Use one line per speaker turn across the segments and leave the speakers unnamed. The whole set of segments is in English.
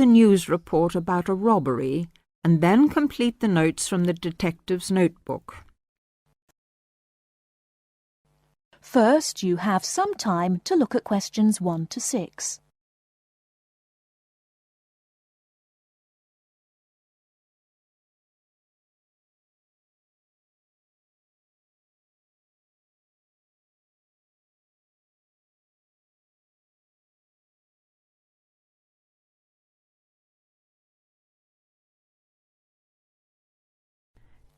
news report about a robbery and then complete the notes from the detective's notebook.
First, you have some time to look at questions 1 to 6.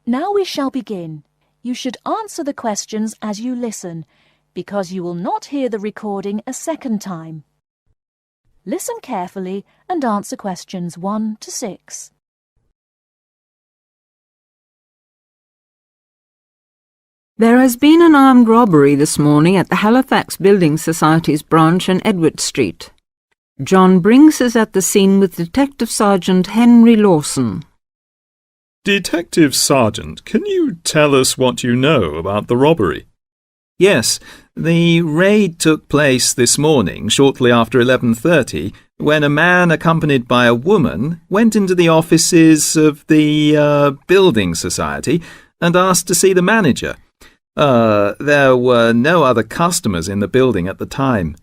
Now we shall begin. You should answer the questions as you listen, because you will not hear the recording a second time. Listen carefully and answer questions 1 to 6.
There has been an armed robbery this morning at the Halifax Building Society's branch on Edward Street. John Brinks is at the scene with Detective Sergeant Henry Lawson.
Detective Sergeant, can you tell us what you know about the robbery?
Yes, the raid took place this morning shortly after 11:30 when a man accompanied by a woman went into the offices of the Building Society and asked to see the manager. There were no other customers in the building at the time.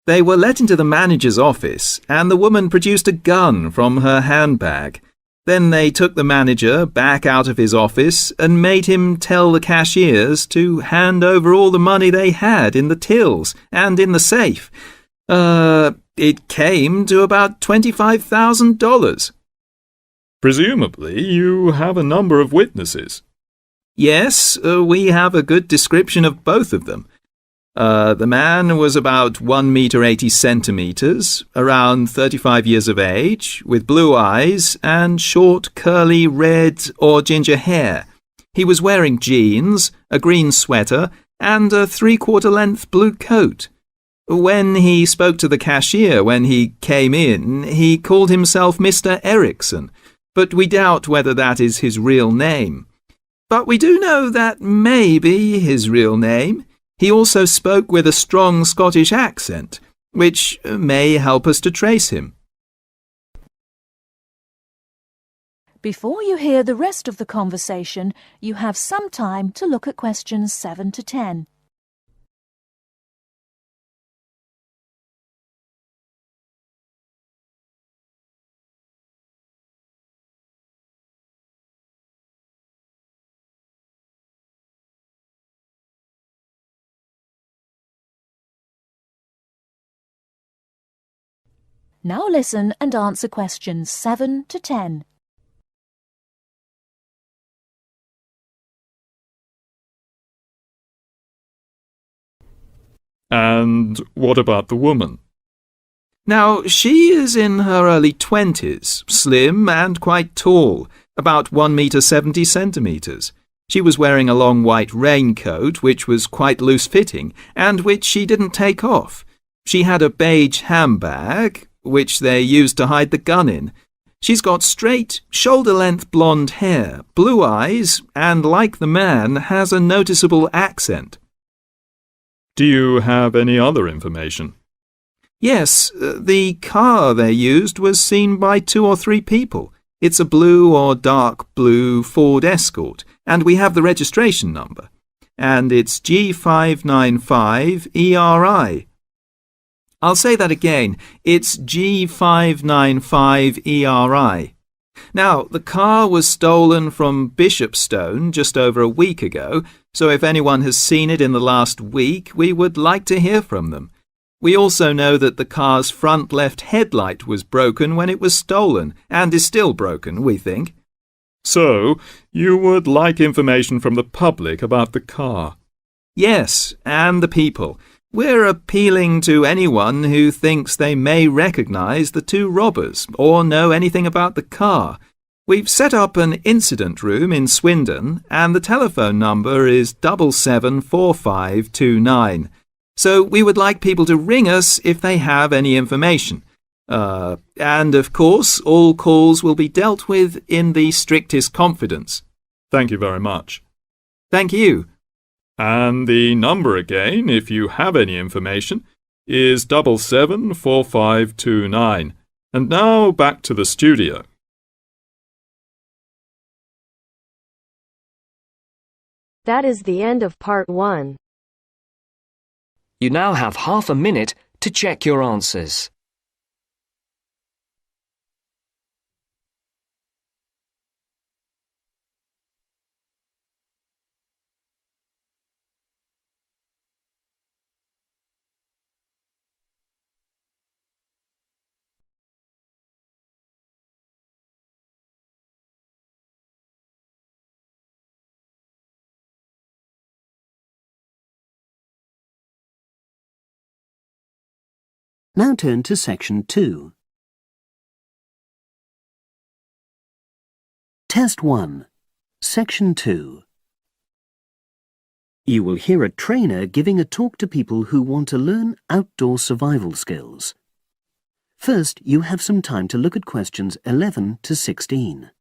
They were let into the manager's office and the woman produced a gun from her handbag. Then they took the manager back out of his office and made him tell the cashiers to hand over all the money they had in the tills and in the safe. It came to about $25,000.
Presumably, you have a number of witnesses.
Yes, we have a good description of both of them. The man was about 1 meter 80 centimeters, around 35 years of age, with blue eyes and short curly red or ginger hair. He was wearing jeans, a green sweater, and a 3/4 length blue coat. When he spoke to the cashier when he came in, he called himself Mr. Erickson, but we doubt whether that is his real name. But we do know that may be his real name. He also spoke with a strong Scottish accent, which may help us to trace him.
Before you hear the rest of the conversation, you have some time to look at questions 7 to 10. Now listen and answer questions 7 to 10.
And what about the woman?
Now, she is in her early 20s, slim and quite tall, about 1 meter 70 centimeters. She was wearing a long white raincoat, which was quite loose-fitting, and which she didn't take off. She had a beige handbag, which they used to hide the gun in. She's got straight, shoulder-length blonde hair, blue eyes, and like the man, has a noticeable accent.
Do you have any other information?
Yes, the car they used was seen by 2 or 3 people. It's a blue or dark blue Ford Escort, and we have the registration number. And it's G595ERI. I'll say that again. It's G595ERI. Now, the car was stolen from Bishopstone just over a week ago, so if anyone has seen it in the last week, we would like to hear from them. We also know that the car's front left headlight was broken when it was stolen, and is still broken, we think.
So, you would like information from the public about the car?
Yes, and the people. We're appealing to anyone who thinks they may recognise the 2 robbers or know anything about the car. We've set up an incident room in Swindon and the telephone number is 774529. So we would like people to ring us if they have any information. And of course, all calls will be dealt with in the strictest confidence.
Thank you very much.
Thank you.
And the number again, if you have any information, is 774529. And now back to the studio.
That is the end of part 1.
You now have half a minute to check your answers.
Now turn to Section 2. Test 1. Section 2. You will hear a trainer giving a talk to people who want to learn outdoor survival skills. First, you have some time to look at questions 11 to 16.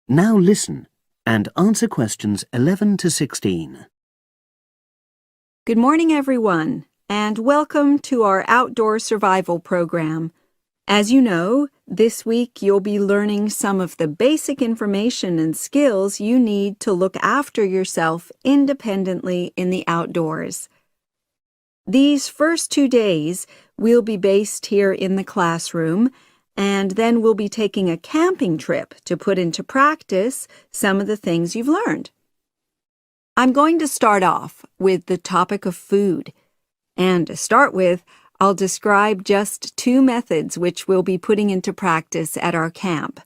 Now listen and answer questions 11 to 16.
Good morning, everyone, and welcome to our outdoor survival program. As you know, this week you'll be learning some of the basic information and skills you need to look after yourself independently in the outdoors. These first 2 days will be based here in the classroom, and then we'll be taking a camping trip to put into practice some of the things you've learned. I'm going to start off with the topic of food. And to start with, I'll describe just 2 methods which we'll be putting into practice at our camp,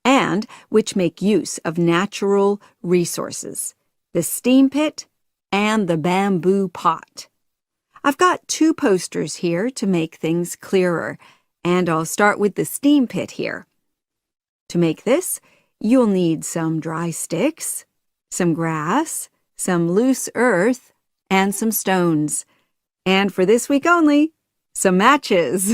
and which make use of natural resources, the steam pit and the bamboo pot. I've got 2 posters here to make things clearer, and I'll start with the steam pit here. To make this, you'll need some dry sticks, some grass, some loose earth, and some stones. And for this week only, some matches.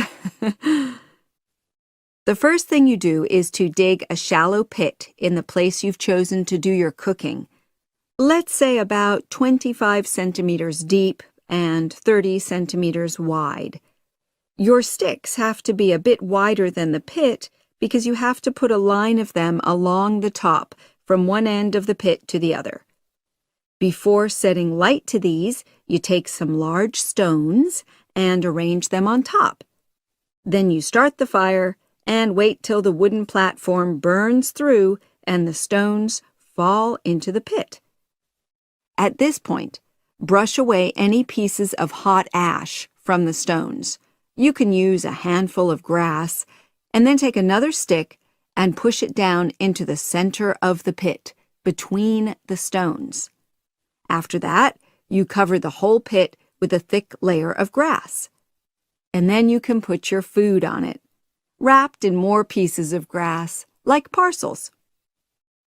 The first thing you do is to dig a shallow pit in the place you've chosen to do your cooking. Let's say about 25 centimeters deep and 30 centimeters wide. Your sticks have to be a bit wider than the pit because you have to put a line of them along the top from one end of the pit to the other. Before setting light to these, you take some large stones and arrange them on top. Then you start the fire and wait till the wooden platform burns through and the stones fall into the pit. At this point, brush away any pieces of hot ash from the stones. You can use a handful of grass and then take another stick and push it down into the center of the pit, between the stones. After that, you cover the whole pit with a thick layer of grass. And then you can put your food on it, wrapped in more pieces of grass, like parcels.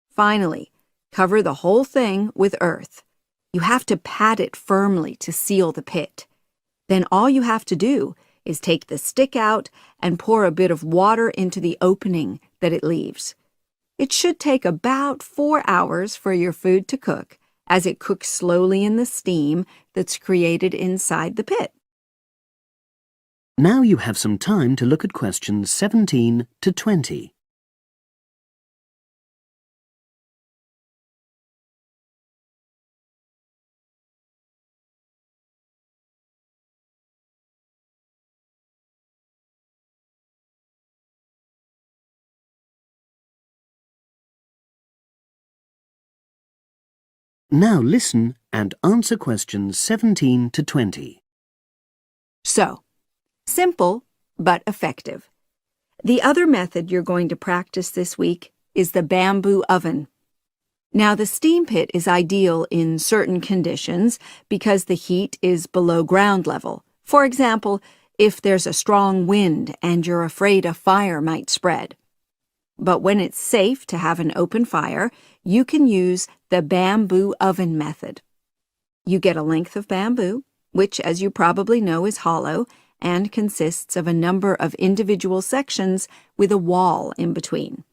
Finally, cover the whole thing with earth. You have to pat it firmly to seal the pit. Then all you have to do is take the stick out and pour a bit of water into the opening that it leaves. It should take about 4 hours for your food to cook, as it cooks slowly in the steam that's created inside the pit.
Now you have some time to look at questions 17 to 20. Now listen and answer questions 17 to 20.
So, simple but effective. The other method you're going to practice this week is the bamboo oven. Now, the steam pit is ideal in certain conditions because the heat is below ground level. For example, if there's a strong wind and you're afraid a fire might spread.
But when it's safe to have an open fire, you can use the bamboo oven method. You get a length of bamboo, which, as you probably know, is hollow and consists of a number of individual sections with a wall in between.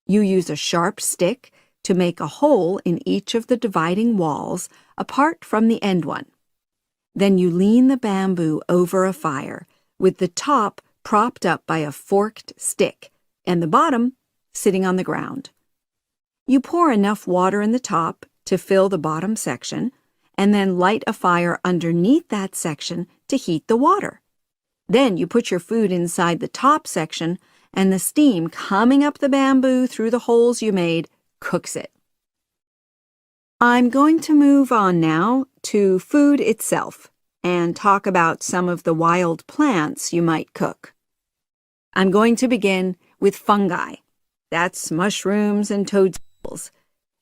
You use a sharp stick to make a hole in each of the dividing walls apart from the end one. Then you lean the bamboo over a fire, with the top propped up by a forked stick and the bottom sitting on the ground. You pour enough water in the top to fill the bottom section, and then light a fire underneath that section to heat the water. Then you put your food inside the top section, and the steam coming up the bamboo through the holes you made cooks it. I'm going to move on now to food itself and talk about some of the wild plants you might cook. I'm going to begin with fungi. That's mushrooms and toadstools.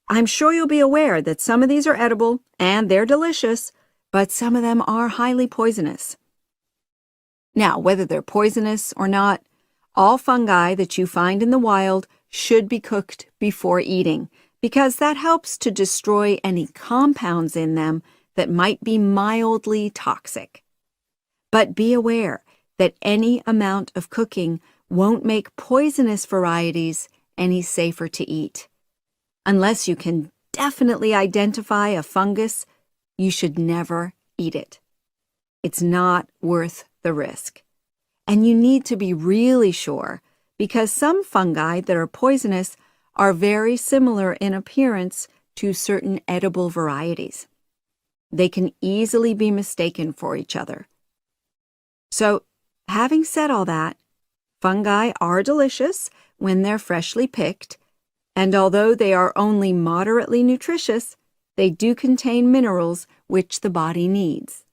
I'm sure you'll be aware that some of these are edible and they're delicious, but some of them are highly poisonous. Now, whether they're poisonous or not, all fungi that you find in the wild should be cooked before eating, because that helps to destroy any compounds in them that might be mildly toxic. But be aware that any amount of cooking won't make poisonous varieties any safer to eat. Unless you can definitely identify a fungus, you should never eat it. It's not worth the risk. And you need to be really sure, because some fungi that are poisonous are very similar in appearance to certain edible varieties. They can easily be mistaken for each other. So, having said all that, fungi are delicious when they're freshly picked, and although they are only moderately nutritious, they do contain minerals which the body needs.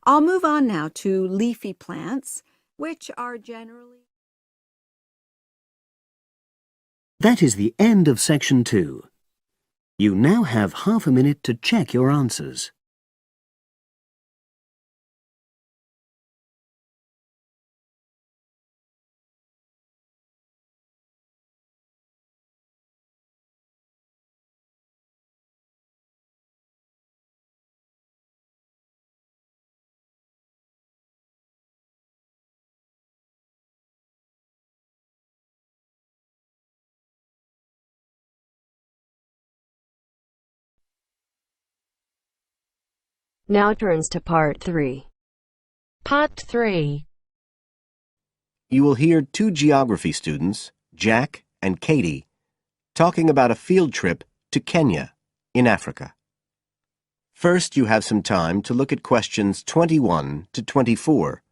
I'll move on now to leafy plants, which are generally...
That is the end of section 2. You now have half a minute to check your answers.
Now turns to part 3.
Part 3.
You will hear 2 geography students, Jack and Katie, talking about a field trip to Kenya in Africa. First, you have some time to look at questions 21 to 24.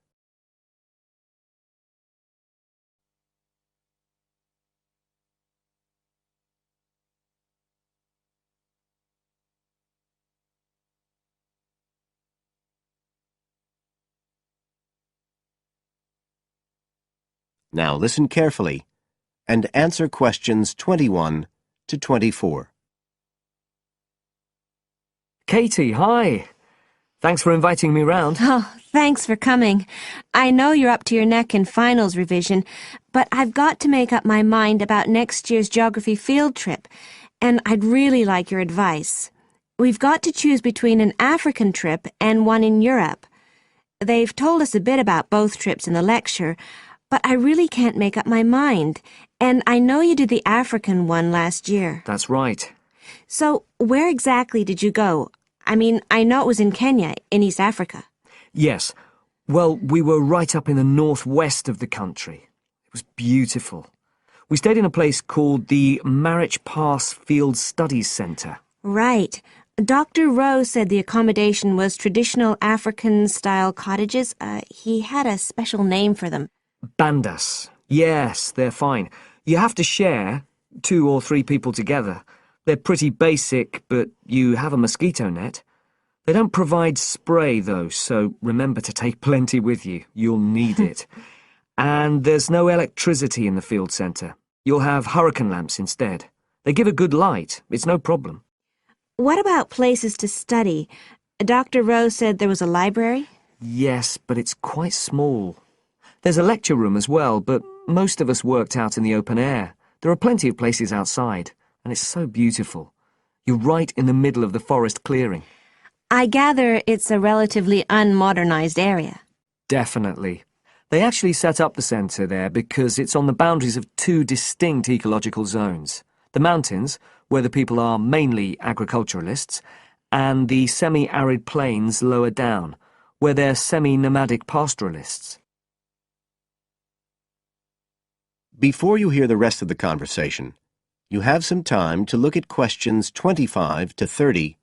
Now listen carefully and answer questions 21 to 24.
Katie, hi. Thanks for inviting me round.
Oh, thanks for coming. I know you're up to your neck in finals revision, but I've got to make up my mind about next year's geography field trip, and I'd really like your advice. We've got to choose between an African trip and one in Europe. They've told us a bit about both trips in the lecture, but I really can't make up my mind, and I know you did the African one last year.
That's right.
So, where exactly did you go? I mean, I know it was in Kenya, in East Africa.
Yes. Well, we were right up in the northwest of the country. It was beautiful. We stayed in a place called the Marich Pass Field Studies Centre.
Right. Dr. Rose said the accommodation was traditional African-style cottages. He had a special name for them.
Bandas. Yes, they're fine. You have to share, 2 or 3 people together. They're pretty basic, but you have a mosquito net. They don't provide spray, though, so remember to take plenty with you. You'll need it. And there's no electricity in the field centre. You'll have hurricane lamps instead. They give a good light. It's no problem.
What about places to study? Dr. Rose said there was a library?
Yes, but it's quite small. There's a lecture room as well, but Most of us worked out in the open air. There are plenty of places outside, and it's so beautiful. You're right in the middle of the forest clearing.
I gather it's a relatively unmodernized area.
Definitely. They actually set up the centre there because it's on the boundaries of two distinct ecological zones. The mountains, where the people are mainly agriculturalists, and the semi-arid plains lower down, where they're semi-nomadic pastoralists.
Before you hear the rest of the conversation, you have some time to look at questions 25 to 30.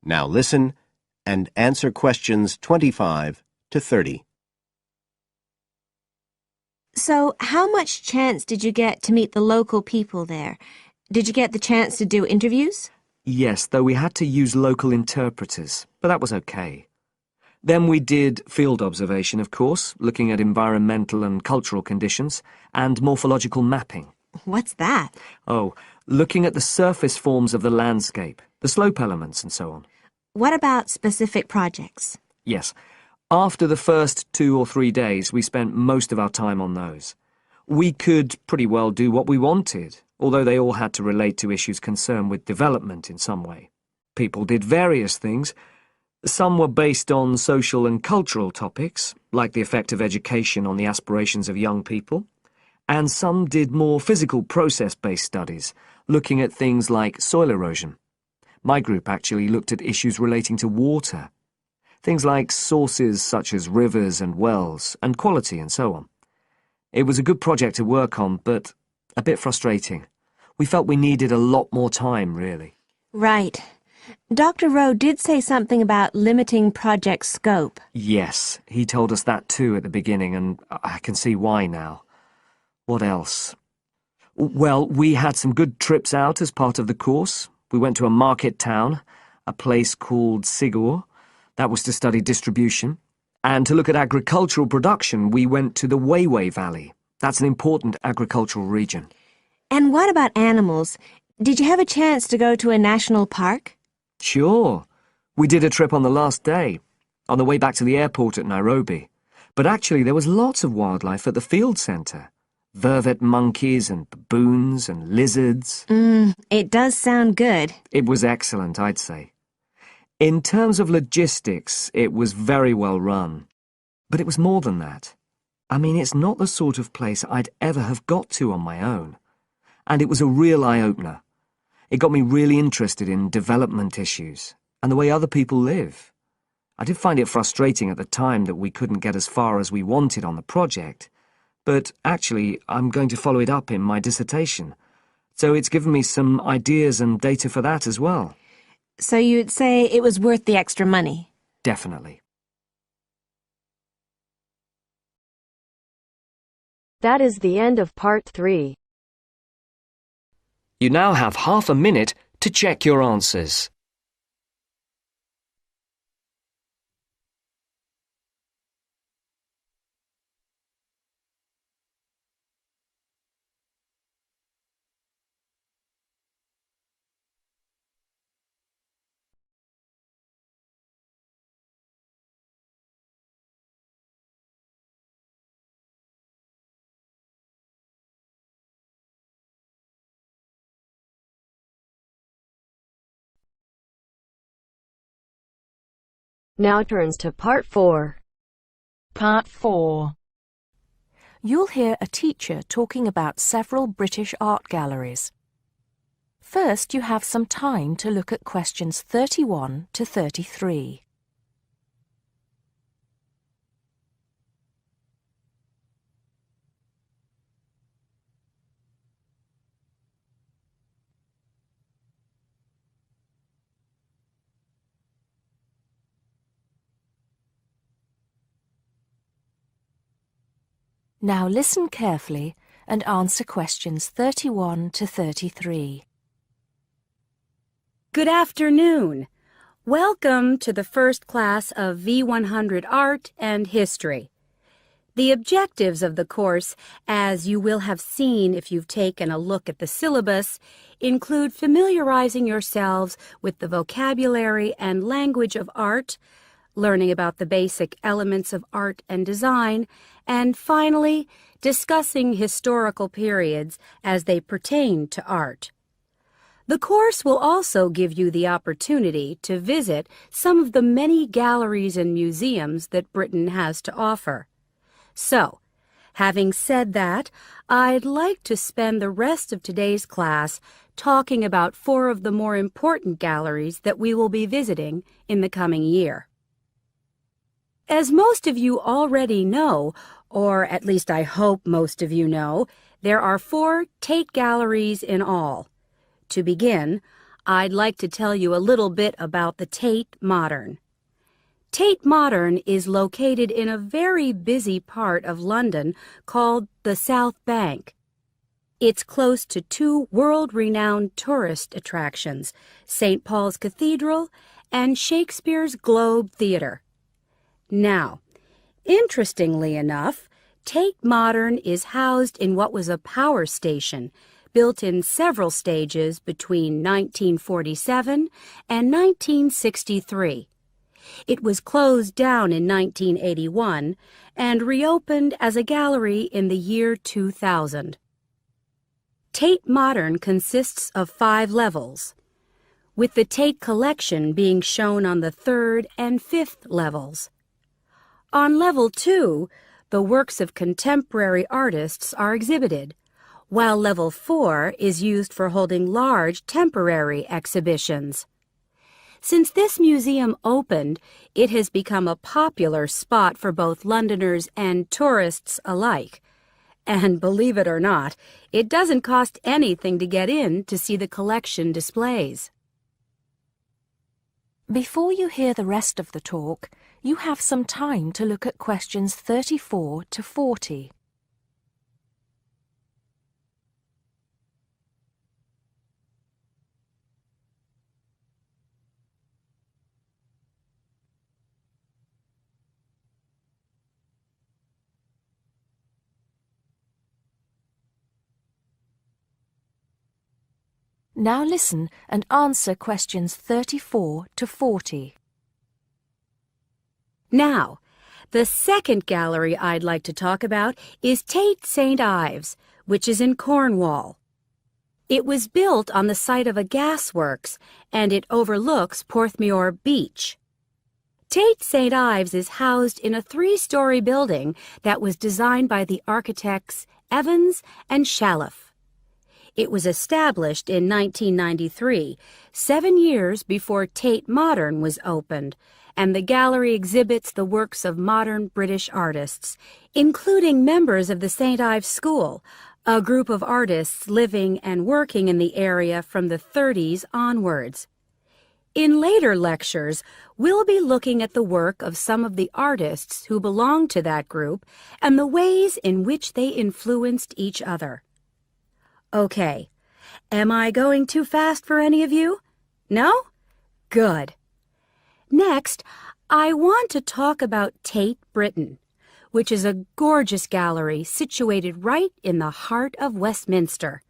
Now listen and answer questions 25 to 30.
So, how much chance did you get to meet the local people there? Did you get the chance to do interviews?
Yes, though we had to use local interpreters, but that was okay. Then we did field observation, of course, looking at environmental and cultural conditions, and morphological mapping.
What's that?
Oh, looking at the surface forms of the landscape, the slope elements and so on.
What about specific projects?
Yes. After the first 2 or 3 days, we spent most of our time on those. We could pretty well do what we wanted, although they all had to relate to issues concerned with development in some way. People did various things. Some were based on social and cultural topics, like the effect of education on the aspirations of young people, and some did more physical process-based studies, looking at things like soil erosion. My group actually looked at issues relating to water, things like sources such as rivers and wells, and quality and so on. It was a good project to work on, but a bit frustrating. We felt we needed a lot more time, really.
Right. Dr. Rowe did say something about limiting project scope.
Yes, he told us that too at the beginning, and I can see why now. What else? Well, we had some good trips out as part of the course. We went to a market town, a place called Sigur. That was to study distribution. And to look at agricultural production, we went to the Weiwei Valley. That's an important agricultural region.
And what about animals? Did you have a chance to go to a national park?
Sure. We did a trip on the last day, on the way back to the airport at Nairobi. But actually there was lots of wildlife at the field centre. Vervet monkeys and baboons and lizards.
It does sound good.
It was excellent, I'd say. In terms of logistics, it was very well run. But it was more than that. I mean, it's not the sort of place I'd ever have got to on my own. And it was a real eye-opener. It got me really interested in development issues and the way other people live. I did find it frustrating at the time that we couldn't get as far as we wanted on the project. But actually, I'm going to follow it up in my dissertation. So it's given me some ideas and data for that as well.
So you'd say it was worth the extra money?
Definitely.
That is the end of part 3.
You now have half a minute to check your answers.
Now turns to part 4.
Part 4. You'll hear a teacher talking about several British art galleries. First, you have some time to look at questions 31 to 33. Now listen carefully and answer questions 31 to 33.
Good afternoon. Welcome to the first class of V100 Art and History. The objectives of the course, as you will have seen if you've taken a look at the syllabus, include familiarizing yourselves with the vocabulary and language of art, learning about the basic elements of art and design, and finally, discussing historical periods as they pertain to art. The course will also give you the opportunity to visit some of the many galleries and museums that Britain has to offer. So, having said that, I'd like to spend the rest of today's class talking about 4 of the more important galleries that we will be visiting in the coming year. As most of you already know, or at least I hope most of you know, there are 4 Tate galleries in all. To begin, I'd like to tell you a little bit about the Tate Modern. Tate Modern is located in a very busy part of London called the South Bank. It's close to 2 world-renowned tourist attractions, St. Paul's Cathedral and Shakespeare's Globe Theatre. Now, interestingly enough, Tate Modern is housed in what was a power station, built in several stages between 1947 and 1963. It was closed down in 1981 and reopened as a gallery in the year 2000. Tate Modern consists of 5 levels, with the Tate collection being shown on the 3rd and 5th levels. On level 2, the works of contemporary artists are exhibited, while level 4 is used for holding large temporary exhibitions. Since this museum opened, it has become a popular spot for both Londoners and tourists alike. And believe it or not, it doesn't cost anything to get in to see the collection displays.
Before you hear the rest of the talk, you have some time to look at questions 34 to 40. Now listen and answer questions 34 to 40.
Now, the second gallery I'd like to talk about is Tate St. Ives, which is in Cornwall. It was built on the site of a gasworks, and it overlooks Porthmeor Beach. Tate St. Ives is housed in a 3-story building that was designed by the architects Evans and Shalliff. It was established in 1993, 7 years before Tate Modern was opened, and the gallery exhibits the works of modern British artists, including members of the St. Ives School, a group of artists living and working in the area from the 30s onwards. In later lectures, we'll be looking at the work of some of the artists who belong to that group and the ways in which they influenced each other. Okay, am I going too fast for any of you? No? Good. Next, I want to talk about Tate Britain, which is a gorgeous gallery situated right in the heart of Westminster.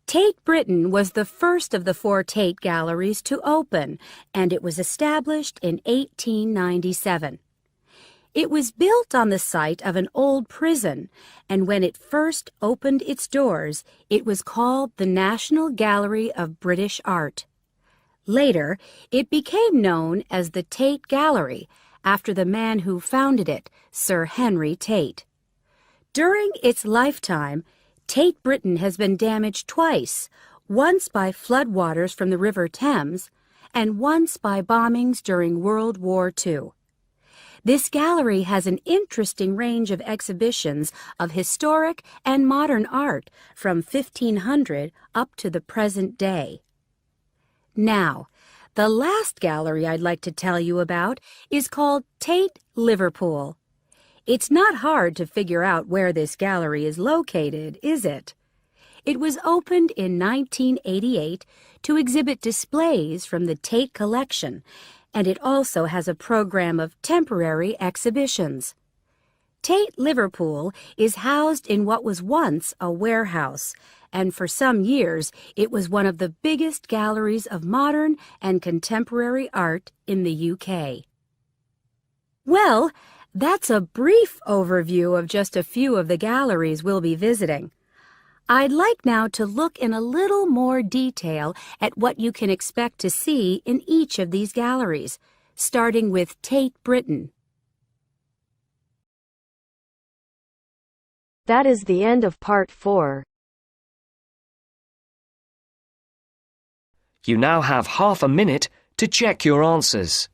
Tate Britain was the first of the 4 Tate galleries to open, and it was established in 1897. It was built on the site of an old prison, and when it first opened its doors, it was called the National Gallery of British Art. Later, it became known as the Tate Gallery, after the man who founded it, Sir Henry Tate. During its lifetime, Tate Britain has been damaged twice, once by floodwaters from the River Thames, and once by bombings during World War II. This gallery has an interesting range of exhibitions of historic and modern art from 1500 up to the present day. Now, the last gallery I'd like to tell you about is called Tate Liverpool. It's not hard to figure out where this gallery is located, is it? It was opened in 1988 to exhibit displays from the Tate collection, and it also has a program of temporary exhibitions. Tate Liverpool is housed in what was once a warehouse, and for some years it was one of the biggest galleries of modern and contemporary art in the UK. Well, that's a brief overview of just a few of the galleries we'll be visiting. I'd like now to look in a little more detail at what you can expect to see in each of these galleries, starting with Tate Britain.
That is the end of Part 4.
You now have half a minute to check your answers.